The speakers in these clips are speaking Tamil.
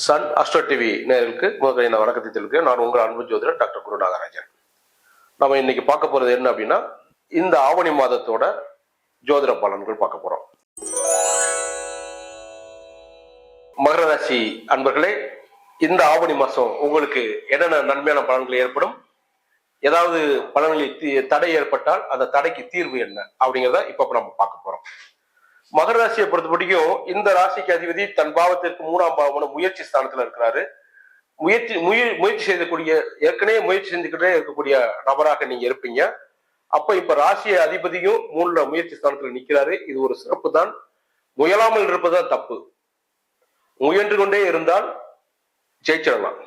சன் அஸ்ட்ரோ டிவி நேயர்களுக்கு முதல் வணக்கத்தை தெரிவிக்கிறேன். நான் உங்கள் அன்பு ஜோதிடர் டாக்டர் குரு நாகராஜன். நம்ம இன்னைக்கு பார்க்க போறது என்ன அப்படின்னா, இந்த ஆவணி மாதத்தோட ஜோதிட பலன்கள் பார்க்க போறோம். மகர ராசி அன்பர்களே, இந்த ஆவணி மாசம் உங்களுக்கு என்னென்ன நன்மையான பலன்கள் ஏற்படும், ஏதாவது பலன்களில் தடை ஏற்பட்டால் அந்த தடைக்கு தீர்வு என்ன அப்படிங்கிறத இப்ப நம்ம பார்க்க போறோம். மகர ராசியை பொறுத்த முடியும், இந்த ராசிக்கு அதிபதி தன் பாவத்திற்கு 3ஆம் பாவமான முயற்சி ஸ்தானத்துல இருக்கிறாரு. முயற்சி செய்யக்கூடிய, ஏற்கனவே முயற்சி செஞ்சுக்கிட்டே இருக்கக்கூடிய நபராக நீங்க இருப்பீங்க. அப்ப இப்ப ராசிய அதிபதியும் 3ல முயற்சி ஸ்தானத்துல நிக்கிறாரு. இது ஒரு சிறப்பு தான். முயலாமல் இருப்பதுதான் தப்பு. முயன்று கொண்டே இருந்தால் ஜெயிச்சிடலாம்.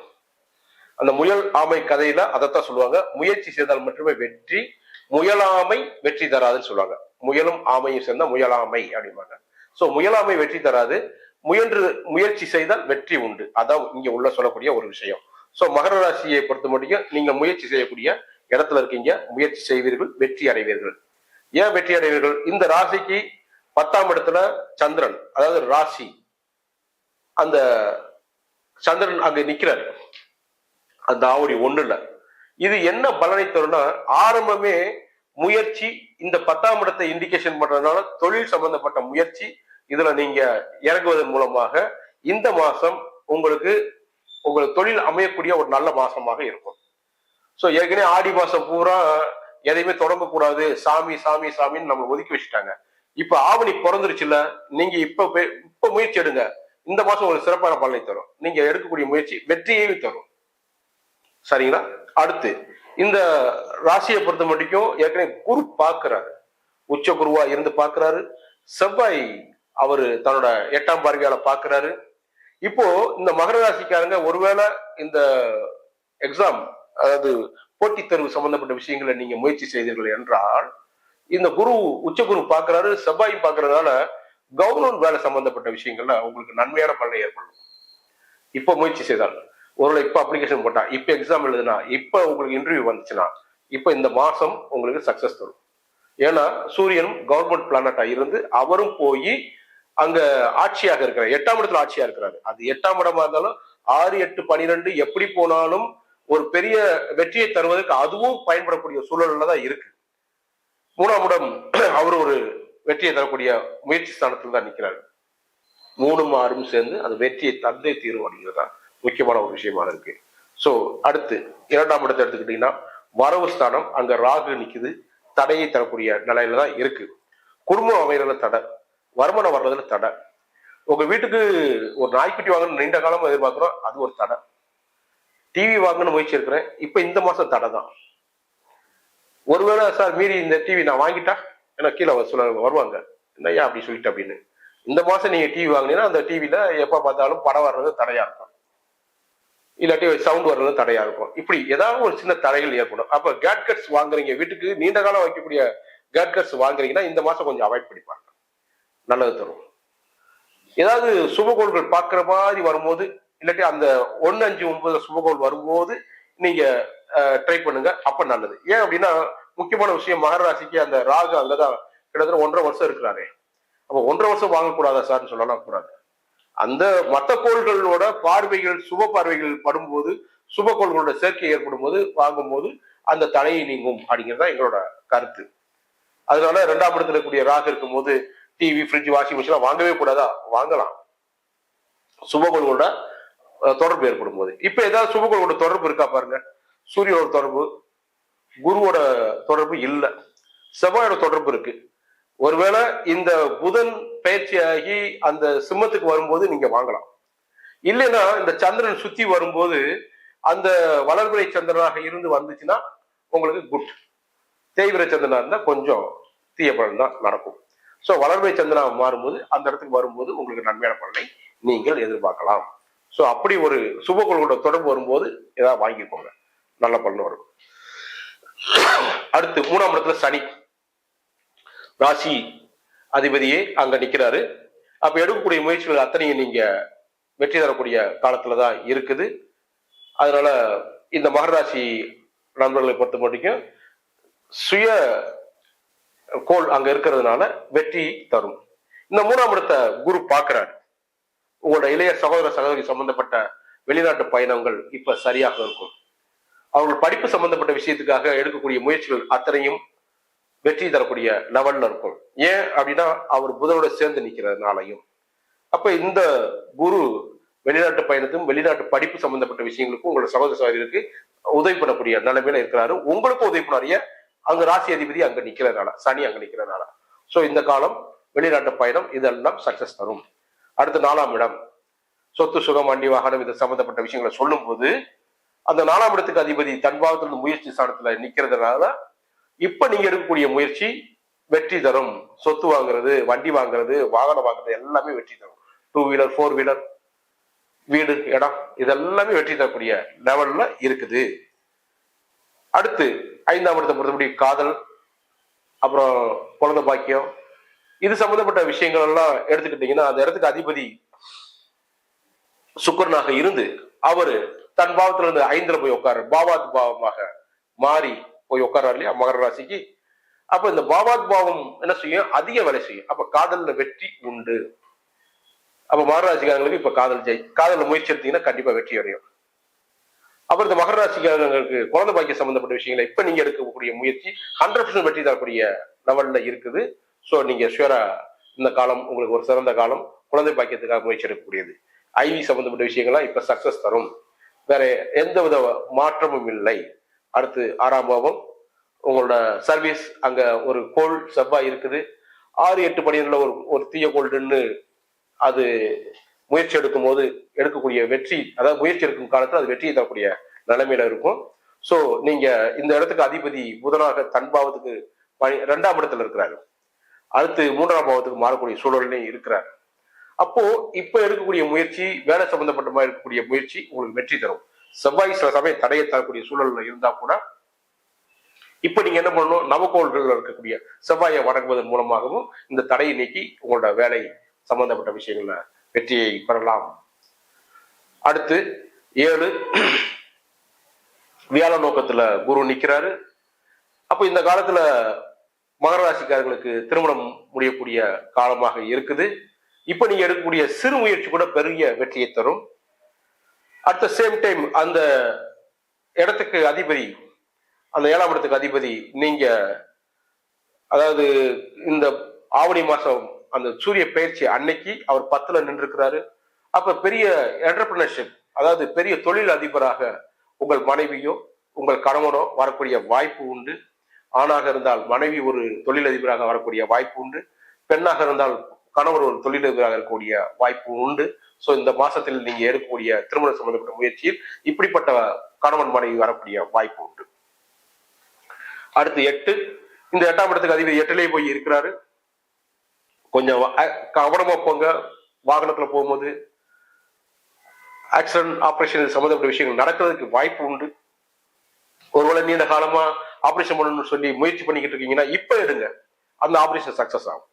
அந்த முயல் ஆமை கதையில அதைத்தான் சொல்லுவாங்க, முயற்சி செய்தால் மட்டுமே வெற்றி, முயலாமை வெற்றி தராதுன்னு சொல்லுவாங்க. முயலும் ஆமையும் சேர்ந்தா முயலாமை அப்படிம்பாங்க. சோ முயலாமை வெற்றி தராது, முயற்சி செய்தால் வெற்றி உண்டு. அதான் இங்க உள்ள சொல்லக்கூடிய ஒரு விஷயம். சோ மகர ராசியை பொறுத்த முடியும், நீங்க முயற்சி செய்யக்கூடிய இடத்துல இருக்கீங்க, முயற்சி செய்வீர்கள், வெற்றி அடைவீர்கள். ஏன் வெற்றி அடைவீர்கள்? இந்த ராசிக்கு 10ஆம் இடத்துல சந்திரன், அதாவது ராசி, அந்த சந்திரன் அங்க நிக்கிறாரு அந்த ஆவணி 1ல. இது என்ன பலனை தரும்னா, ஆரம்பமே முயற்சி, இந்த 10ஆம் இடத்தை இண்டிகேஷன் பண்றதுனால தொழில் சம்பந்தப்பட்ட முயற்சி இதுல நீங்க இறங்குவதன் மூலமாக இந்த மாசம் உங்களுக்கு தொழில் அமையக்கூடிய ஒரு நல்ல மாசமாக இருக்கும். சோ ஏற்கனவே ஆடி மாசம் பூரா எதையுமே தொடங்கக்கூடாது, சாமி சாமி சாமின்னு நம்ம ஒதுக்கி வச்சுட்டாங்க. இப்ப ஆவணி பிறந்துருச்சுல, நீங்க இப்ப முயற்சி எடுங்க. இந்த மாசம் உங்களுக்கு சிறப்பான பலனை தரும். நீங்க எடுக்கக்கூடிய முயற்சி வெற்றியையும் தரும். சரிங்களா? அடுத்து இந்த ராசியை பொறுத்த மட்டும் ஏற்கனவே குரு பார்க்கிறாரு, உச்ச குருவா இருந்து பார்க்கிறாரு. செவ்வாய் அவரு தன்னோட 8ஆம் பார்வையால பார்க்கிறாரு. இப்போ இந்த மகர ராசிக்காரங்க ஒருவேளை இந்த எக்ஸாம், அதாவது போட்டித் தேர்வு சம்பந்தப்பட்ட விஷயங்களை நீங்க முயற்சி செய்தீர்கள் என்றால், இந்த குரு உச்ச குரு பார்க்கிறாரு, செவ்வாய் பார்க்கறதுனால கவர்மெண்ட் வேலை சம்பந்தப்பட்ட விஷயங்கள்ல உங்களுக்கு நன்மையான பலனை ஏற்படும். இப்ப முயற்சி செய்தால், ஒருவேளை இப்ப அப்ளிகேஷன் போட்டா, இப்ப எக்ஸாம் எழுதுனா, இப்ப உங்களுக்கு இன்டர்வியூ வந்துச்சுன்னா, இப்ப இந்த மாசம் உங்களுக்கு சக்சஸ் தரும். ஏன்னா சூரியனும் கவர்மெண்ட் பிளானட்டா இருந்து அவரும் போய் அங்க ஆட்சியாக இருக்கிறார், 8ஆம் இடத்துல ஆட்சியா இருக்கிறாரு. அது 8ஆம் இடமா இருந்தாலும் 6, 8, 12 எப்படி போனாலும் ஒரு பெரிய வெற்றியை தருவதற்கு அதுவும் பயன்படக்கூடிய சூழல்ல தான் இருக்கு. 3ஆம் இடம் அவர் ஒரு வெற்றியை தரக்கூடிய முயற்சி ஸ்தானத்தில் தான் நிற்கிறாரு. 3ம் 6ம் சேர்ந்து அது வெற்றியை தந்தே தீரும் அப்படிங்கிறதா முக்கியமான ஒரு விஷயமா இருக்கு. சோ அடுத்து 2ஆம் இடத்தை எடுத்துக்கிட்டீங்கன்னா, வரவு ஸ்தானம், அங்க ராகு நிக்குது, தடையை தரக்கூடிய நிலையில தான் இருக்கு. குடும்பம் அமைறதுல தடை, வருமானம் வர்றதுல தடை, உங்க வீட்டுக்கு ஒரு நாய்க்குட்டி வாங்கணும் நீண்ட காலமா எதிர்பார்க்கிறோம், அது ஒரு தடை. டிவி வாங்கணும்னு முயற்சி இருக்கிறேன், இப்ப இந்த மாசம் தடை தான். ஒருவேளை சார் மீறி இந்த டிவி நான் வாங்கிட்டா, ஏன்னா கீழே வருவாங்க, என்னையா அப்படி சொல்லிட்டு அப்படின்னு. இந்த மாசம் நீங்க டிவி வாங்கினீங்கன்னா அந்த டிவில எப்ப பார்த்தாலும் படம் வர்றது தடையா இருக்கும், இல்லாட்டி சவுண்ட் வர்றது தடையா இருக்கும். இப்படி ஏதாவது ஒரு சின்ன தடைகள் ஏற்படும். அப்ப கேட்கட்ஸ் வாங்குறீங்க, வீட்டுக்கு நீண்ட காலம் வைக்கக்கூடிய கேட்கட்ஸ் வாங்குறீங்கன்னா இந்த மாசம் கொஞ்சம் அவாய்ட் பண்ணி பாருங்க, நல்லது தரும். ஏதாவது சுபகோள்கள் பார்க்குற மாதிரி வரும்போது, இல்லாட்டி அந்த 1, 5, 9 சுபகோள் வரும்போது நீங்க ட்ரை பண்ணுங்க, அப்ப நல்லது. ஏன் அப்படின்னா, முக்கியமான விஷயம், மகர ராசிக்கு அந்த ராகு அங்கதான் கிட்டத்தட்ட 1.5 வருஷம் இருக்கிறாரு. அப்ப 1.5 வருஷம் வாங்கக்கூடாதா சார்ன்னு சொல்லலாம் கூடாது. அந்த மத்த கோள்களோட பார்வைகள், சுப பார்வைகள் படும்போது, சுப கோள்களோட சேர்க்கை ஏற்படும் போது வாங்கும்போது அந்த தடையை நீங்கும் அப்படிங்கிறதா எங்களோட கருத்து. அதனால 2ஆம் இடத்துல இருக்கக்கூடிய ராகு இருக்கும் போது டிவி, ஃப்ரிட்ஜ், வாஷிங் மிஷின் வாங்கவே கூடாதா? வாங்கலாம், சுபகோள்களோட தொடர்பு ஏற்படும் போது. இப்ப ஏதாவது சுபகோள்களோட தொடர்பு இருக்கா பாருங்க. சூரியனோட தொடர்பு, குருவோட தொடர்பு இல்ல, செவ்வாயோட தொடர்பு இருக்கு. ஒருவேளை இந்த புதன் பயிற்சியாகி அந்த சிம்மத்துக்கு வரும்போது நீங்க வாங்கலாம். இல்லைன்னா இந்த சந்திரன் சுத்தி வரும்போது அந்த வளர்பிறை சந்திரனாக இருந்து வந்துச்சுன்னா உங்களுக்கு குட். தேய்பிரை சந்திரனா இருந்தா கொஞ்சம் தீய பலன் தான் நடக்கும். சோ வளர்பிறை சந்திரனா மாறும்போது அந்த இடத்துக்கு வரும்போது உங்களுக்கு நன்மையான பலனை நீங்கள் எதிர்பார்க்கலாம். சோ அப்படி ஒரு சுபகோளோட தொடர்பு வரும்போது ஏதாவது வாங்கிக்கோங்க, நல்ல பலன் வரும். அடுத்து 3ஆம் இடத்துல சனி, ராசி அதிபதியே அங்க நிக்கிறாரு. அப்ப எடுக்கக்கூடிய முயற்சிகள் அத்தனையும் நீங்க வெற்றி தரக்கூடிய காலத்துலதான் இருக்குது. அதனால இந்த மகர ராசி நண்பர்களை பொறுத்த மட்டும் சுய கோள் அங்க இருக்கிறதுனால வெற்றி தரும். இந்த 3ஆம் இடத்தை குரு பார்க்கிறாரு. உங்களோட இளைய சகோதர சகோதரி சம்பந்தப்பட்ட வெளிநாட்டு பயணங்கள் இப்ப சரியாக இருக்கும். அவர்கள் படிப்பு சம்பந்தப்பட்ட விஷயத்துக்காக எடுக்கக்கூடிய முயற்சிகள் அத்தனையும் வெற்றி தரக்கூடிய லெவல்ல இருக்கும். ஏன் அப்படின்னா அவர் புதனோட சேர்ந்து நிக்கிறதுனாலையும். அப்ப இந்த குரு வெளிநாட்டு பயணத்தும் வெளிநாட்டு படிப்பு சம்பந்தப்பட்ட விஷயங்களுக்கும் உங்களோட சகோதர சகோதரிகளுக்கு உதவி பண்ணக்கூடிய நிலைமையில இருக்கிறாரு. உங்களுக்கும் உதவி பண்ணாரிய அங்க ராசி அதிபதி அங்க நிக்கிறதுனால, சனி அங்க நிக்கிறதுனால. சோ இந்த காலம் வெளிநாட்டு பயணம் இதெல்லாம் சக்சஸ் தரும். அடுத்து 4ஆம் இடம், சொத்து சுகம் வண்டி வாகனம் இது சம்பந்தப்பட்ட விஷயங்களை சொல்லும் போது அந்த 4ஆம் இடத்துக்கு அதிபதி தன்பாவத்திலிருந்து முயற்சி ஸ்தானத்துல நிக்கிறதுனால இப்ப நீங்க எடுக்கக்கூடிய முயற்சி வெற்றி தரும். சொத்து வாங்குறது, வண்டி வாங்குறது, வாகனம் வாங்குறது எல்லாமே வெற்றி தரும். 2 வீலர் 4 வீலர், வீடு, இடம் இதெல்லாமே வெற்றி தரக்கூடிய லெவல்ல இருக்குது. அடுத்து 5ஆம் இடத்தை பொறுத்தபடி காதல், அப்புறம் குழந்தை பாக்கியம் இது சம்பந்தப்பட்ட விஷயங்கள் எல்லாம் எடுத்துக்கிட்டீங்கன்னா அந்த இடத்துக்கு அதிபதி சுக்கரனாக இருந்து அவரு தன் பாவத்துல இருந்து 5ல போய் உட்காரு, பாவாத் பாவமாக மாறி போய் உட்கார்றாரு இல்லையா மகர ராசிக்கு. அப்ப இந்த பாவாத் பாவம் என்ன செய்யும், அதிக வேலை செய்யும். அப்ப காதல்ல வெற்றி உண்டு. அப்ப மகர ராசிக்காரங்களுக்கு இப்ப காதல்ல முயற்சி எடுத்தீங்கன்னா கண்டிப்பா வெற்றி அடையும். அப்புறம் இந்த மகர ராசிக்காரங்களுக்கு குழந்தை பாக்கிய சம்பந்தப்பட்ட விஷயங்களை இப்ப நீங்க எடுக்கக்கூடிய முயற்சி 100% வெற்றி தரக்கூடிய லெவல்ல இருக்குது. சோ நீங்க ஷுவரா இந்த காலம் உங்களுக்கு ஒரு சிறந்த காலம், குழந்தை பாக்கியத்துக்காக முயற்சி எடுக்கக்கூடியது. ஐவி சம்பந்தப்பட்ட விஷயங்கள்லாம் இப்ப சக்சஸ் தரும். வேற எந்த வித மாற்றமும் இல்லை. அடுத்து 6ஆம் பாவம், உங்களோட சர்வீஸ் அங்க ஒரு கோள் செவ்வாய் இருக்குது. 6, 8 பணியில ஒரு தீய கோள்னு அது முயற்சி எடுக்கும் போது எடுக்கக்கூடிய வெற்றி, அதாவது முயற்சி எடுக்கும் காலத்துல அது வெற்றியை தரக்கூடிய நிலைமையில இருக்கும். சோ நீங்க இந்த இடத்துக்கு அதிபதி புதனாக தன்பாவத்துக்கு 2ஆம் இடத்துல இருக்கிறாரு. அடுத்து 3ஆம் பாவத்துக்கு மாறக்கூடிய சூழல்லையும் இருக்கிறார். அப்போ இப்ப எடுக்கக்கூடிய முயற்சி வேலை சம்பந்தப்பட்ட இருக்கக்கூடிய முயற்சி உங்களுக்கு வெற்றி தரும். செவ்வாய் சில சமயம் தடையை தரக்கூடிய சூழல்ல இருந்தா கூட இப்ப நீங்க என்ன பண்ணணும், நவகோள்கள் இருக்கக்கூடிய செவ்வாயை வணங்குவதன் மூலமாகவும் இந்த தடையை நீக்கி உங்களோட வேலை சம்பந்தப்பட்ட விஷயங்கள்ல வெற்றியை பெறலாம். அடுத்து 7 வியாழ நோக்கத்துல குரு நிக்கிறாரு. அப்ப இந்த காலத்துல மகர ராசிக்காரர்களுக்கு திருமணம் முடியக்கூடிய காலமாக இருக்குது. இப்ப நீங்க எடுக்கக்கூடிய சிறு முயற்சி கூட பெரிய வெற்றியை தரும். அட் த சேம் டைம் அந்த இடத்துக்கு அதிபதி, அந்த 7ஆம் இடத்துக்கு அதிபதி நீங்க, அதாவது இந்த ஆவணி மாசம் அந்த சூரிய பயிற்சி அன்னைக்கு அவர் 10ல நின்று இருக்கிறாரு. அப்ப பெரிய என்டர்பிரினர்ஷிப், அதாவது பெரிய தொழில் அதிபராக உங்கள் மனைவியோ உங்கள் கணவனோ வரக்கூடிய வாய்ப்பு உண்டு. ஆணாக இருந்தால் மனைவி ஒரு தொழிலதிபராக வரக்கூடிய வாய்ப்பு உண்டு. பெண்ணாக இருந்தால் கணவர் ஒரு தொழிலதிபராக இருக்கக்கூடிய வாய்ப்பு உண்டு. சோ இந்த மாசத்தில் நீங்க எடுக்கக்கூடிய திருமணம் சம்பந்தப்பட்ட முயற்சியில் இப்படிப்பட்ட கணவன் மனைவி வரக்கூடிய வாய்ப்பு உண்டு. அடுத்து 8, இந்த 8ஆம் இடத்துக்கு அதிபதி 8லேயே போய் இருக்கிறாரு. கொஞ்சம் கவனமா போங்க. வாகனத்துல போகும்போது ஆக்சிடென்ட், ஆபரேஷன் சம்பந்தப்பட்ட விஷயங்கள் நடக்கிறதுக்கு வாய்ப்பு உண்டு. ஒருவேளை நீண்ட காலமா ஆபரேஷன் பண்ணணும்னு சொல்லி முயற்சி பண்ணிக்கிட்டு இருக்கீங்கன்னா இப்ப எடுங்க, அந்த ஆபரேஷன் சக்சஸ் ஆகும்.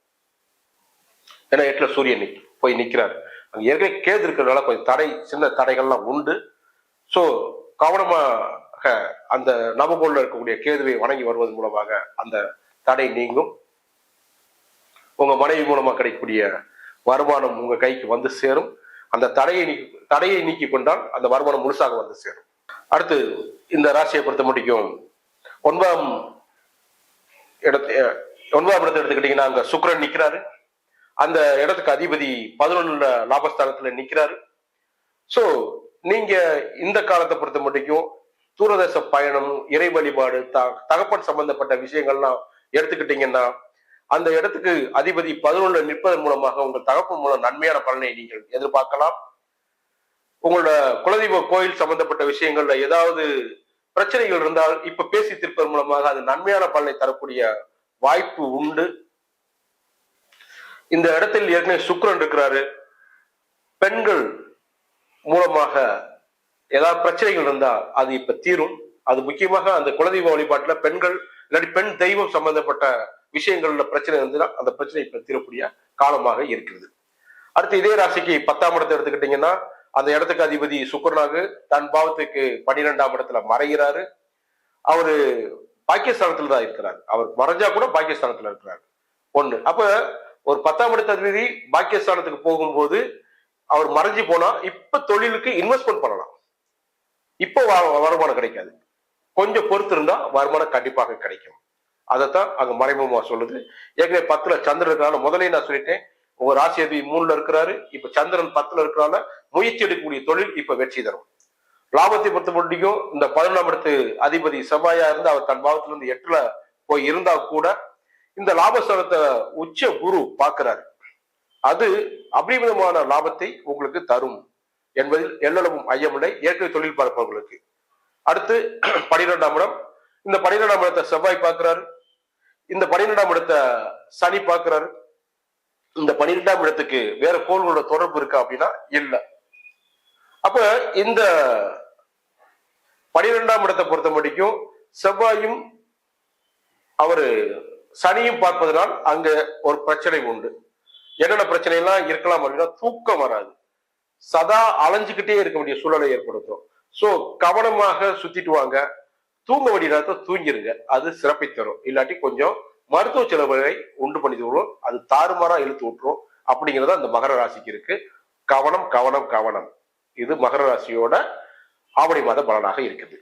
ஏன்னா 8ல சூரியன் போய் நிக்கிறாரு. அங்க ஏற்கனவே கேது இருக்கிறதுனால கொஞ்சம் சின்ன தடைகள்லாம் உண்டு. சோ கவனமாக அந்த நவகோள்ல இருக்கக்கூடிய கேதுவை வணங்கி வருவதன் மூலமாக அந்த தடை நீங்கும். உங்க மனைவி மூலமா கிடைக்கக்கூடிய வருமானம் உங்க கைக்கு வந்து சேரும். அந்த தடையை நீக்கி கொண்டால் அந்த வருமானம் முழுசாக வந்து சேரும். அடுத்து இந்த ராசியை பொறுத்த முடிக்கும் 9ஆம் இடத்தை எடுத்துக்கிட்டீங்கன்னா அங்க சுக்கிரன் நிக்கிறாரு. அந்த இடத்துக்கு அதிபதி 11ல லாபஸ்தானத்துல நிக்கிறாரு. சோ நீங்க இந்த காலத்தை பொறுத்த முடிக்கும் தூரதேச பயணம், இறை வழிபாடு, தகப்பன் சம்பந்தப்பட்ட விஷயங்கள்லாம் எடுத்துக்கிட்டீங்கன்னா அந்த இடத்துக்கு அதிபதி 11ல நிற்பதன் மூலமாக உங்கள் தகப்பன் மூலம் நன்மையான பலனை நீங்கள் எதிர்பார்க்கலாம். உங்களோட குலதெய்வ கோயில் சம்பந்தப்பட்ட விஷயங்கள்ல ஏதாவது பிரச்சனைகள் இருந்தால் இப்ப பேசி தீர்ப்பதன் மூலமாக அது நன்மையான பலனை தரக்கூடிய வாய்ப்பு உண்டு. இந்த இடத்தில் ஏற்கனவே சுக்கிரன் இருக்கிறாரு. பெண்கள் மூலமாக ஏதாவது பிரச்சனைகள் இருந்தா அது இப்ப தீரும். அது முக்கியமாக அந்த குலதெய்வ வழிபாட்டுல பெண்கள் இல்லாட்டி பெண் தெய்வம் சம்பந்தப்பட்ட விஷயங்கள்ல பிரச்சனை இருந்துன்னா அந்த பிரச்சனை இப்ப தீரக்கூடிய காலமாக இருக்கிறது. அடுத்து இதே ராசிக்கு 10ஆம் இடத்தை எடுத்துக்கிட்டீங்கன்னா அந்த இடத்துக்கு அதிபதி சுக்கிரனாக தன் பாவத்துக்கு 12ஆம் இடத்துல மறைகிறாரு. அவரு பாக்கியஸ்தானத்துல தான் இருக்கிறார். அவர் மறைஞ்சா கூட பாக்கியஸ்தானத்துல இருக்கிறார். 1. அப்ப ஒரு 10ஆம் இடத்த அதிபதி பாக்கியஸ்தானத்துக்கு போகும்போது அவர் மறைஞ்சு போனா இப்ப தொழிலுக்கு இன்வெஸ்ட்மெண்ட் பண்ணலாம். இப்ப வருமானம் கிடைக்காது. கொஞ்சம் பொறுத்து இருந்தா வருமானம் கண்டிப்பாக கிடைக்கும். அதைத்தான் அங்க மறைமுகமா சொல்லுது. ஏற்கனவே 10ல சந்திரன் இருக்கிறால முதலே நான் சொல்லிட்டேன். உங்க ராசி அதிபதி 3ல இருக்கிறாரு. இப்ப சந்திரன் 10ல இருக்கிறால முயற்சி எடுக்கக்கூடிய தொழில் இப்ப வெற்றி தரும். லாபத்தை பொறுத்த முடியும் இந்த 11ஆம் இடத்து அதிபதி செவ்வாயா இருந்து அவர் தன் பாவத்துல இருந்து 8ல போய் இருந்தா கூட இந்த லாபஸ்தானத்தை உச்ச குரு பார்க்கிறாரு. அது அபரிமிதமான லாபத்தை உங்களுக்கு தரும் என்பதில் எல்லளவும் ஐயமில்லை. ஏற்கனவே தொழில் பார்ப்பவர்களுக்கு. அடுத்து 12ஆம் இடம். இந்த 12ஆம் இடத்தை செவ்வாய் பார்க்கிறாரு. இந்த 12ஆம் இடத்தை சனி பார்க்கிறாரு. இந்த 12ஆம் இடத்துக்கு வேற கோள்களோட தொடர்பு இருக்கா அப்படின்னா இல்ல. அப்ப இந்த 12ஆம் இடத்தை பொறுத்த முடிக்கும் செவ்வாயும் அவரு சனியும் பார்ப்பதனால் அங்க ஒரு பிரச்சனை உண்டு. என்னென்ன பிரச்சனை எல்லாம் இருக்கலாம் அப்படின்னா தூக்கம் வராது. சதா அலைஞ்சுக்கிட்டே இருக்க வேண்டிய சூழலை ஏற்படுத்தும். சோ கவனமாக சுத்திட்டு வாங்க. தூங்க வேண்டிய நேரத்தை தூங்கிருங்க. அது சிறப்பை தரும். இல்லாட்டி கொஞ்சம் மருத்துவ செலவுகளை உண்டு பண்ணி விடும். அது தாறுமாறா இழுத்து விட்டுரும். அப்படிங்கிறத அந்த மகர ராசிக்கு இருக்கு. கவனம் கவனம் கவனம். இது மகர ராசியோட ஆவணி மாத பலனாக இருக்குது.